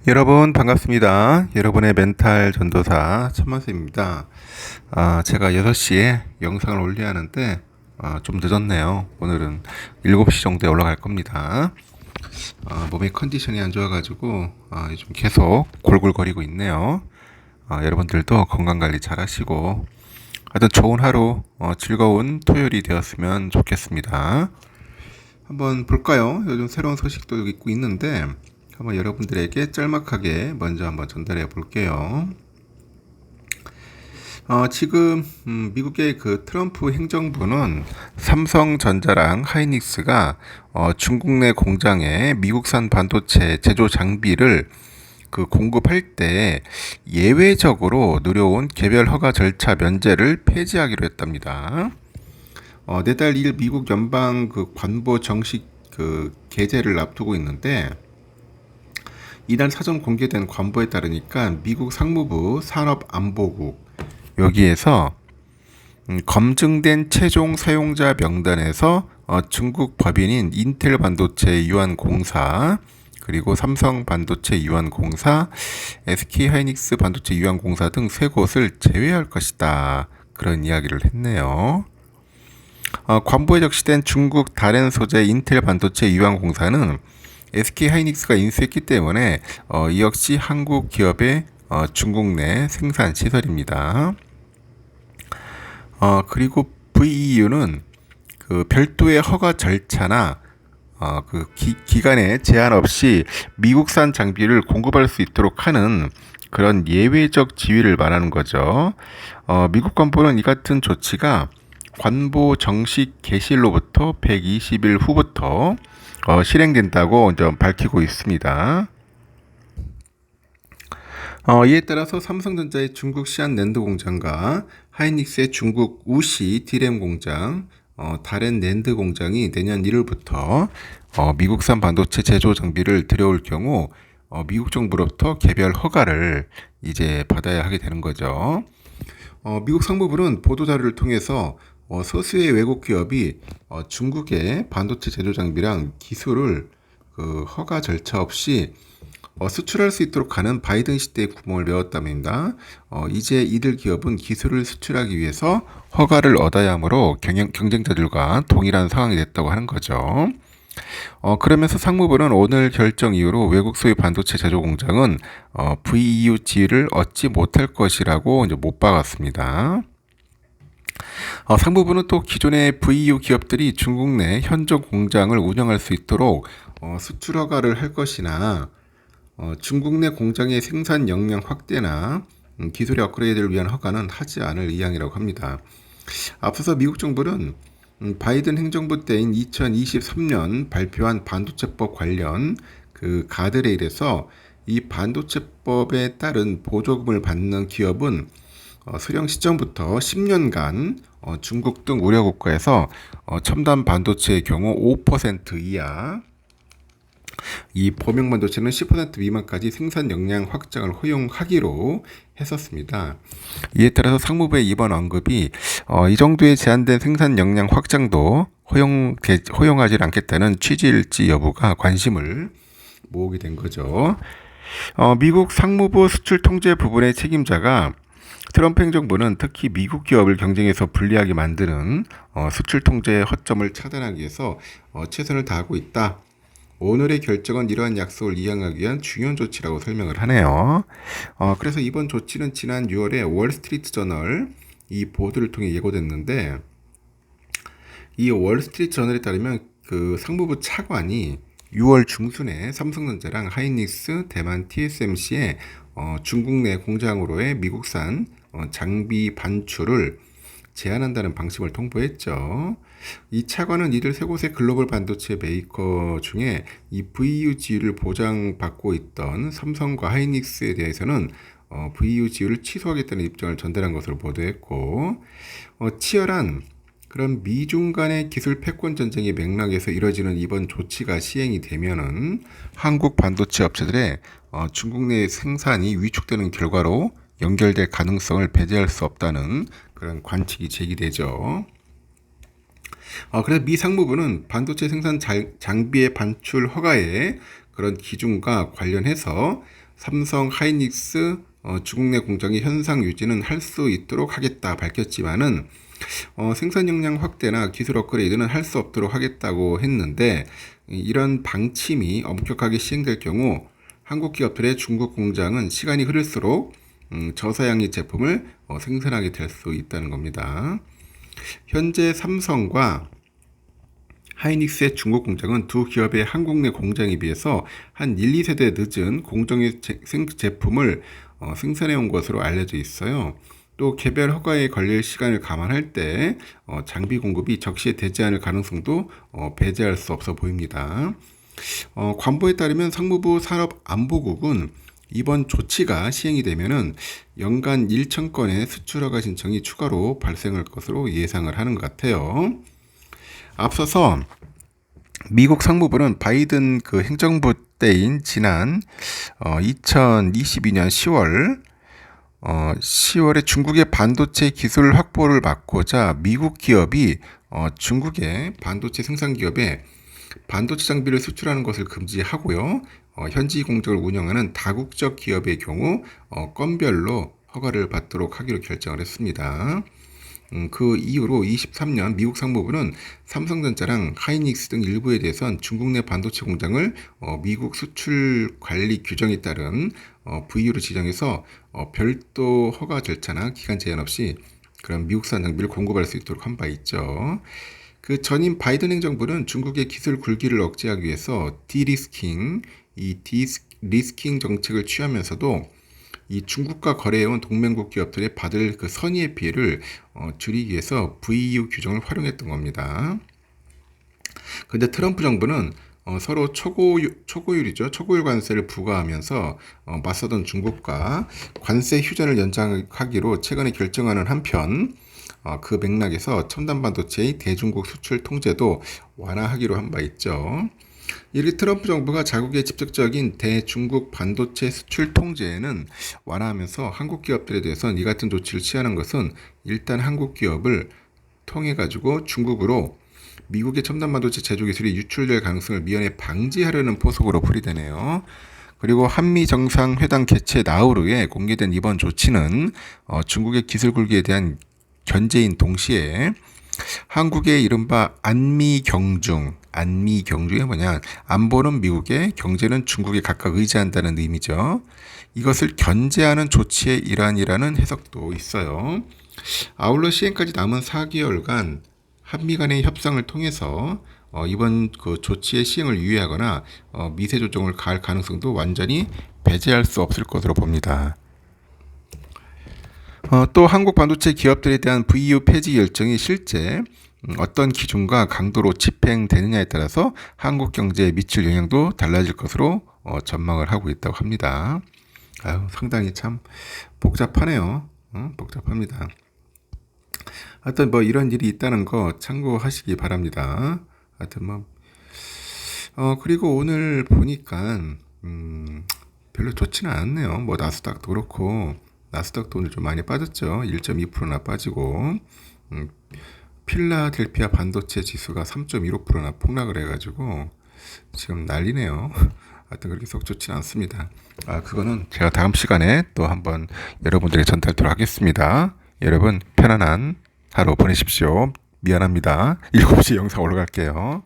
여러분 반갑습니다. 여러분의 멘탈 전도사 천만쌤입니다. 제가 6시에 영상을 올려야 하는데 좀 늦었네요. 오늘은 7시 정도에 올라갈 겁니다. 몸의 컨디션이 안 좋아가지고 요즘 계속 골골거리고 있네요. 여러분들도 건강관리 잘 하시고 하여튼 좋은 하루, 즐거운 토요일이 되었으면 좋겠습니다. 한번 볼까요? 요즘 새로운 소식도 있고 있는데 한번 여러분들에게 짤막하게 먼저 한번 전달해 볼게요. 지금 미국의 그 트럼프 행정부는 삼성전자랑 하이닉스가 중국 내 공장에 미국산 반도체 제조 장비를 그 공급할 때 예외적으로 누려온 개별 허가 절차 면제를 폐지하기로 했답니다. 내달 2일 미국 연방 그 관보 정식 그 개제를 앞두고 있는데 이날 사전 공개된 관보에 따르니까 미국 상무부 산업안보국 여기에서 검증된 최종 사용자 명단에서 중국 법인인 인텔 반도체 유한공사 그리고 삼성 반도체 유한공사, SK 하이닉스 반도체 유한공사 등 세 곳을 제외할 것이다. 그런 이야기를 했네요. 관보에 적시된 중국 다른 소재 인텔 반도체 유한공사는 SK 하이닉스가 인수했기 때문에 이 역시 한국 기업의 중국 내 생산 시설입니다. 그리고 VEU는 그 별도의 허가 절차나 그 기간에 제한 없이 미국산 장비를 공급할 수 있도록 하는 그런 예외적 지위를 말하는 거죠. 미국 관보는 이 같은 조치가 관보 정식 개시일로부터 120일 후부터 실행된다고 밝히고 있습니다. 이에 따라서 삼성전자의 중국 시안 낸드 공장과 하이닉스의 중국 우시 디램 공장, 다른 낸드 공장이 내년 1월부터 미국산 반도체 제조 장비를 들여올 경우 미국 정부로부터 개별 허가를 이제 받아야 하게 되는 거죠. 미국 상무부는 보도자료를 통해서 소수의 외국 기업이 중국의 반도체 제조 장비랑 기술을 그 허가 절차 없이 수출할 수 있도록 하는 바이든 시대의 구멍을 메웠답니다. 이제 이들 기업은 기술을 수출하기 위해서 허가를 얻어야 하므로 경쟁자들과 동일한 상황이 됐다고 하는 거죠. 그러면서 상무부는 오늘 결정 이후로 외국 소유 반도체 제조 공장은 VEU 지위를 얻지 못할 것이라고 이제 못 박았습니다. 상무부는 또 기존의 VEU 기업들이 중국 내 현존 공장을 운영할 수 있도록 수출 허가를 할 것이나 중국 내 공장의 생산 역량 확대나 기술의 업그레이드를 위한 허가는 하지 않을 의향이라고 합니다. 앞서서 미국 정부는 바이든 행정부 때인 2023년 발표한 반도체법 관련 그 가드레일에서 이 반도체법에 따른 보조금을 받는 기업은 수령 시점부터 10년간 중국 등 우려 국가에서 첨단 반도체의 경우 5% 이하, 이 범용 반도체는 10% 미만까지 생산 역량 확장을 허용하기로 했었습니다. 이에 따라서 상무부의 이번 언급이 이 정도의 제한된 생산 역량 확장도 허용하지 않겠다는 취지일지 여부가 관심을 모으게 된 거죠. 미국 상무부 수출 통제 부분의 책임자가 트럼프 행정부는 특히 미국 기업을 경쟁에서 불리하게 만드는 수출 통제의 허점을 차단하기 위해서 최선을 다하고 있다. 오늘의 결정은 이러한 약속을 이행하기 위한 중요한 조치라고 설명을 하네요. 그래서 이번 조치는 지난 6월에 월스트리트 저널 이 보도를 통해 예고됐는데 이 월스트리트 저널에 따르면 그 상무부 차관이 6월 중순에 삼성전자랑 하이닉스, 대만 TSMC의 중국 내 공장으로의 미국산 장비 반출을 제한한다는 방침을 통보했죠. 이 차관은 이들 세 곳의 글로벌 반도체 메이커 중에 이 VU 지위를 보장받고 있던 삼성과 하이닉스에 대해서는 VU 지위를 취소하겠다는 입장을 전달한 것으로 보도했고, 치열한 그런 미중 간의 기술 패권 전쟁의 맥락에서 이뤄지는 이번 조치가 시행이 되면은 한국 반도체 업체들의 중국 내 생산이 위축되는 결과로 연결될 가능성을 배제할 수 없다는 그런 관측이 제기되죠. 그래서 미 상무부는 반도체 생산 장비의 반출 허가에 그런 기준과 관련해서 삼성 하이닉스 중국 내 공장의 현상 유지는 할 수 있도록 하겠다 밝혔지만은 생산 역량 확대나 기술 업그레이드는 할 수 없도록 하겠다고 했는데, 이런 방침이 엄격하게 시행될 경우 한국 기업들의 중국 공장은 시간이 흐를수록 저사양의 제품을 생산하게 될 수 있다는 겁니다. 현재 삼성과 하이닉스의 중국 공장은 두 기업의 한국 내 공장에 비해서 한 1, 2세대 늦은 공정의 제품을 생산해 온 것으로 알려져 있어요. 또 개별 허가에 걸릴 시간을 감안할 때 장비 공급이 적시에 되지 않을 가능성도 배제할 수 없어 보입니다. 관보에 따르면 상무부 산업안보국은 이번 조치가 시행이 되면은 연간 1,000건의 수출 허가 신청이 추가로 발생할 것으로 예상을 하는 것 같아요. 앞서서 미국 상무부는 바이든 행정부 때인 지난 2022년 10월에 중국의 반도체 기술 확보를 막고자 미국 기업이 중국의 반도체 생산 기업에 반도체 장비를 수출하는 것을 금지하고요. 현지 공장을 운영하는 다국적 기업의 경우 건별로 허가를 받도록 하기로 결정을 했습니다. 그 이후로 23년 미국 상무부는 삼성전자랑 하이닉스 등 일부에 대해선 중국 내 반도체 공장을 미국 수출 관리 규정에 따른 VU로 지정해서 별도 허가 절차나 기간 제한 없이 그런 미국산 장비를 공급할 수 있도록 한 바 있죠. 그 전임 바이든 행정부는 중국의 기술 굴기를 억제하기 위해서 디리스킹 정책을 취하면서도 이 중국과 거래해온 동맹국 기업들이 받을 그 선의의 피해를 줄이기 위해서 VU 규정을 활용했던 겁니다. 근데 트럼프 정부는 서로 초고율 관세를 부과하면서 맞서던 중국과 관세 휴전을 연장하기로 최근에 결정하는 한편, 그 맥락에서 첨단 반도체의 대중국 수출 통제도 완화하기로 한 바 있죠. 이렇게 트럼프 정부가 자국의 직접적인 대중국 반도체 수출 통제에는 완화하면서 한국 기업들에 대해서는 이 같은 조치를 취하는 것은 일단 한국 기업을 통해 가지고 중국으로 미국의 첨단 반도체 제조 기술이 유출될 가능성을 미연에 방지하려는 포석으로 풀이되네요. 그리고 한미 정상회담 개최 나흘 후에 공개된 이번 조치는 중국의 기술 굴기에 대한 견제인 동시에 한국의 이른바 안미경중이 뭐냐, 안보는 미국에, 경제는 중국에 각각 의지한다는 의미죠. 이것을 견제하는 조치의 일환이라는 해석도 있어요. 아울러 시행까지 남은 4개월간 한미 간의 협상을 통해서 이번 그 조치의 시행을 유예하거나 미세 조정을 가할 가능성도 완전히 배제할 수 없을 것으로 봅니다. 또 한국 반도체 기업들에 대한 VU 폐지 결정이 실제 어떤 기준과 강도로 집행되느냐에 따라서 한국 경제에 미칠 영향도 달라질 것으로 전망을 하고 있다고 합니다. 상당히 참 복잡하네요. 복잡합니다. 하여튼 이런 일이 있다는 거 참고하시기 바랍니다. 하여튼 그리고 오늘 보니까 별로 좋지는 않네요. 나스닥도 그렇고, 나스닥도 오늘 좀 많이 빠졌죠. 1.2%나 빠지고, 필라델피아 반도체 지수가 3.15%나 폭락을 해가지고 지금 난리네요. 하여튼 그렇게 썩 좋지는 않습니다. 그거는 제가 다음 시간에 또 한번 여러분들에게 전달하도록 하겠습니다. 여러분 편안한 하루 보내십시오. 미안합니다. 7시 영상 올라갈게요.